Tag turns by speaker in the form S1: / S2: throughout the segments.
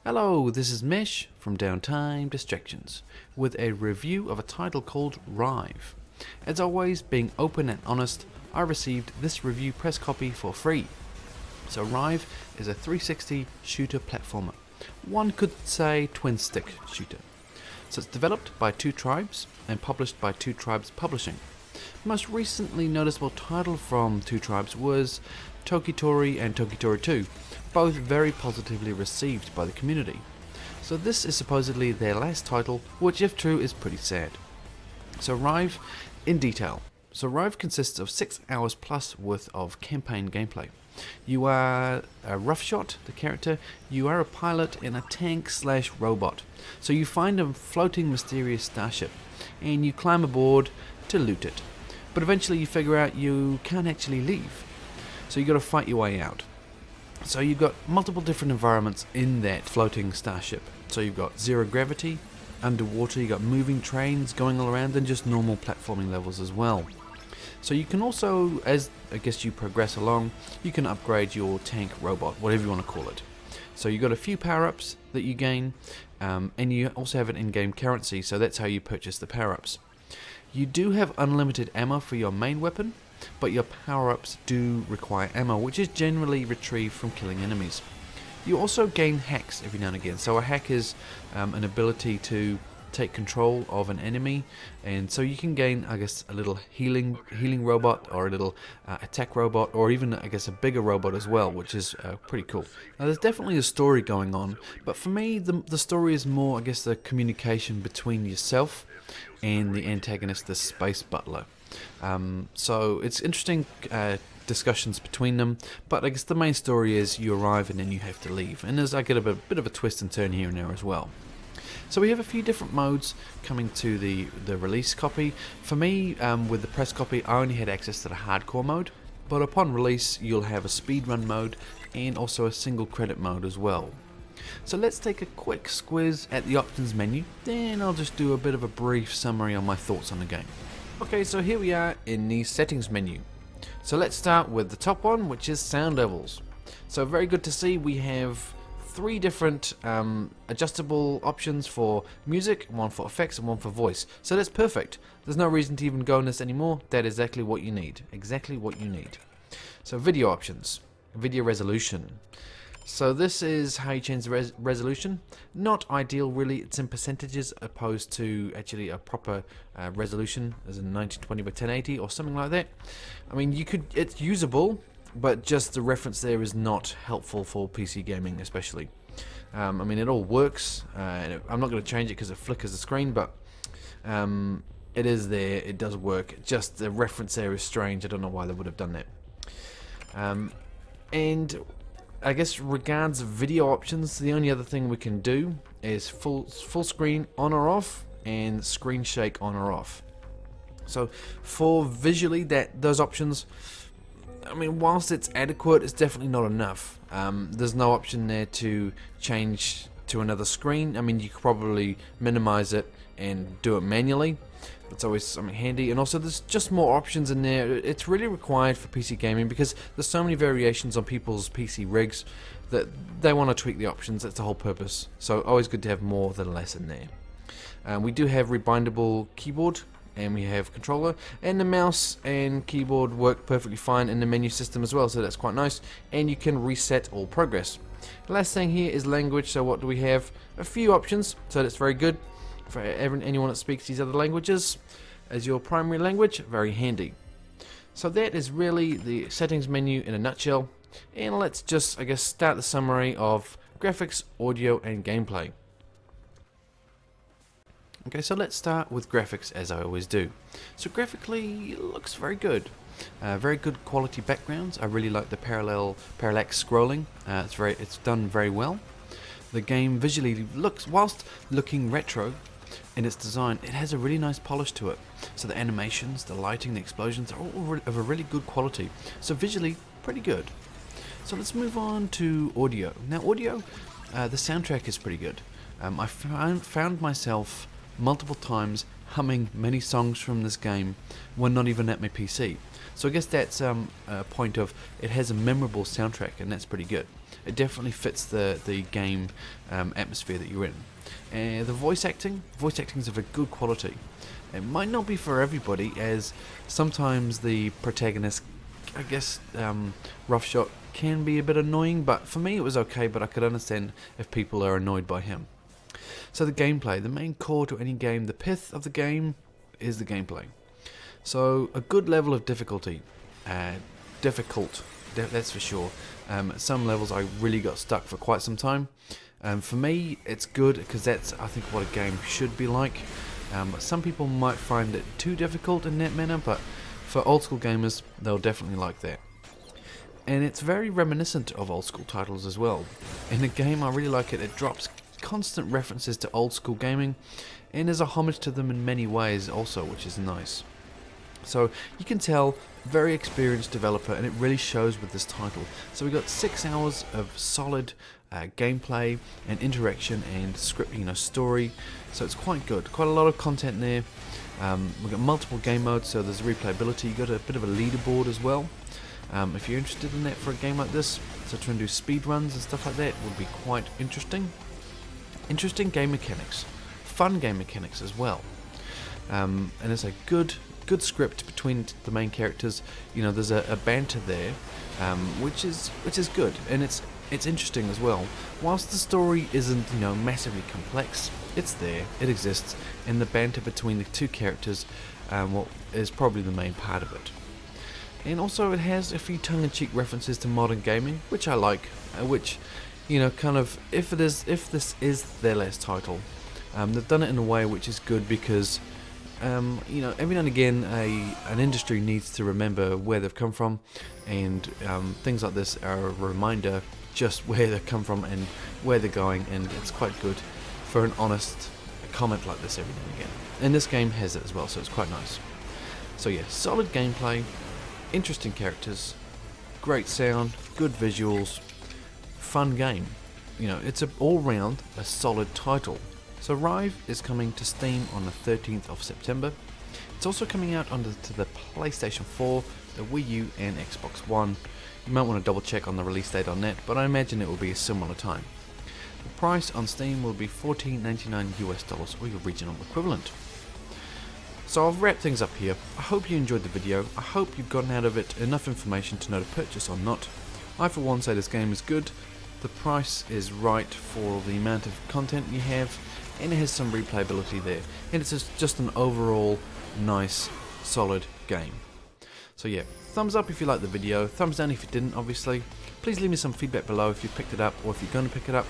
S1: Hello, this is Mesh from Downtime Distractions with a review of a title called Rive. As always, being open and honest, I received this review press copy for free. So Rive is a 360 shooter platformer. One could say twin stick shooter. So it's developed by Two Tribes and published by Two Tribes Publishing. Most recently noticeable title from Two Tribes was Tokitori and Tokitori 2, both very positively received by the community. So this is supposedly their last title, which if true is pretty sad. So Rive in detail. So Rive consists of 6 hours plus worth of campaign gameplay. You are a roughshot, the character. You are a pilot in a tank/robot. So you find a floating mysterious starship and you climb aboard to loot it. But eventually you figure out you can't actually leave. So you got to fight your way out. So you've got multiple different environments in that floating starship. So you've got zero gravity, underwater, you've got moving trains going all around, and just normal platforming levels as well. So you can also, as I guess you progress along, you can upgrade your tank robot, whatever you want to call it. So you've got a few power-ups that you gain, and you also have an in-game currency, so that's how you purchase the power-ups. You do have unlimited ammo for your main weapon, but your power-ups do require ammo, which is generally retrieved from killing enemies. You also gain hacks every now and again. So a hack is an ability to take control of an enemy, and so you can gain, I guess, a little healing robot, or a little attack robot, or even, I guess, a bigger robot as well, which is pretty cool. Now there's definitely a story going on, but for me the story is more, I guess, the communication between yourself and the antagonist, the space butler. So it's interesting discussions between them, but I guess the main story is you arrive and then you have to leave, and there's, I get a bit of a twist and turn here and there as well. So we have a few different modes coming to the release copy. For me, with the press copy, I only had access to the hardcore mode, but upon release you'll have a speedrun mode and also a single credit mode as well. So let's take a quick squiz at the options menu, then I'll just do a bit of a brief summary on my thoughts on the game. Okay, so here we are in the settings menu. So let's start with the top one, which is sound levels. So very good to see we have 3 different adjustable options for music, one for effects and one for voice. So that's perfect. There's no reason to even go on this anymore. That is exactly what you need. Exactly what you need. So video options, video resolution. So this is how you change the resolution. Not ideal really, it's in percentages opposed to actually a proper resolution as in 1920 by 1080 or something like that. I mean, it's usable, but just the reference there is not helpful for PC gaming especially. I mean, it all works. I'm not going to change it because it flickers the screen, but it is there, it does work. Just the reference there is strange. I don't know why they would have done that. And I guess regards video options, the only other thing we can do is full screen on or off and screen shake on or off. So for visually, those options, I mean, whilst it's adequate, it's definitely not enough. There's no option there to change to another screen. I mean, you could probably minimize it and do it manually. It's always something handy, and also there's just more options in there. It's really required for PC gaming because there's so many variations on people's PC rigs that they want to tweak the options. That's the whole purpose. So always good to have more than less in there. We do have rebindable keyboard, and we have controller, and the mouse and keyboard work perfectly fine in the menu system as well, so that's quite nice, and you can reset all progress. The last thing here is language. So what do we have? A few options, so that's very good for anyone that speaks these other languages as your primary language. Very handy. So that is really the settings menu in a nutshell, and let's just, I guess, start the summary of graphics, audio and gameplay. Okay, so let's start with graphics as I always do. So graphically, it looks very good. Very good quality backgrounds. I really like the parallax scrolling. It's done very well. The game visually looks, whilst looking retro in its design, it has a really nice polish to it. So the animations, the lighting, the explosions are all of a really good quality. So visually, pretty good. So let's move on to audio. Now audio, the soundtrack is pretty good. I found myself multiple times humming many songs from this game when not even at my PC. So I guess that's a point of it has a memorable soundtrack, and that's pretty good. It definitely fits the game atmosphere that you're in. And the voice acting is of a good quality. It might not be for everybody, as sometimes the protagonist, I guess, Roughshot, can be a bit annoying, but for me it was okay, but I could understand if people are annoyed by him. So the gameplay, the main core to any game, the pith of the game is the gameplay. So a good level of difficulty, difficult, that's for sure. At some levels I really got stuck for quite some time. For me it's good because that's, I think, what a game should be like. But some people might find it too difficult in that manner, but for old school gamers they'll definitely like that. And it's very reminiscent of old school titles as well. In the game I really like it, it drops constant references to old school gaming and is a homage to them in many ways also, which is nice. So you can tell, very experienced developer, and it really shows with this title. So we got 6 hours of solid gameplay and interaction and script, story. So it's quite good. Quite a lot of content there. We've got multiple game modes, so there's replayability. You got a bit of a leaderboard as well. If you're interested in that for a game like this, so trying to do speed runs and stuff like that would be quite interesting. Interesting game mechanics, fun game mechanics as well. And it's a good script between the main characters. There's a banter there, which is good, and it's interesting as well. Whilst the story isn't massively complex, it's there, it exists, and the banter between the two characters is probably the main part of it. And also it has a few tongue-in-cheek references to modern gaming, which I like, which kind of, if this is their last title, they've done it in a way which is good, because every now and again an industry needs to remember where they've come from, and things like this are a reminder just where they've come from and where they're going, and it's quite good for an honest comment like this every now and again. And this game has it as well, so it's quite nice. So yeah, solid gameplay, interesting characters, great sound, good visuals, fun game. It's all round a solid title. So Rive is coming to Steam on the 13th of September. It's also coming out to the PlayStation 4, the Wii U and Xbox One. You might want to double check on the release date on that, but I imagine it will be a similar time. The price on Steam will be $14.99 US, or your regional equivalent. So I'll wrap things up here. I hope you enjoyed the video. I hope you've gotten out of it enough information to know to purchase or not. I for one say this game is good. The price is right for the amount of content you have, and it has some replayability there, and it's just an overall nice solid game. So yeah, thumbs up if you liked the video, thumbs down if you didn't, obviously. Please leave me some feedback below if you picked it up or if you're going to pick it up,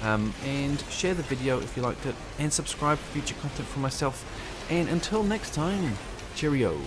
S1: and share the video if you liked it, and subscribe for future content from myself. And until next time, cheerio.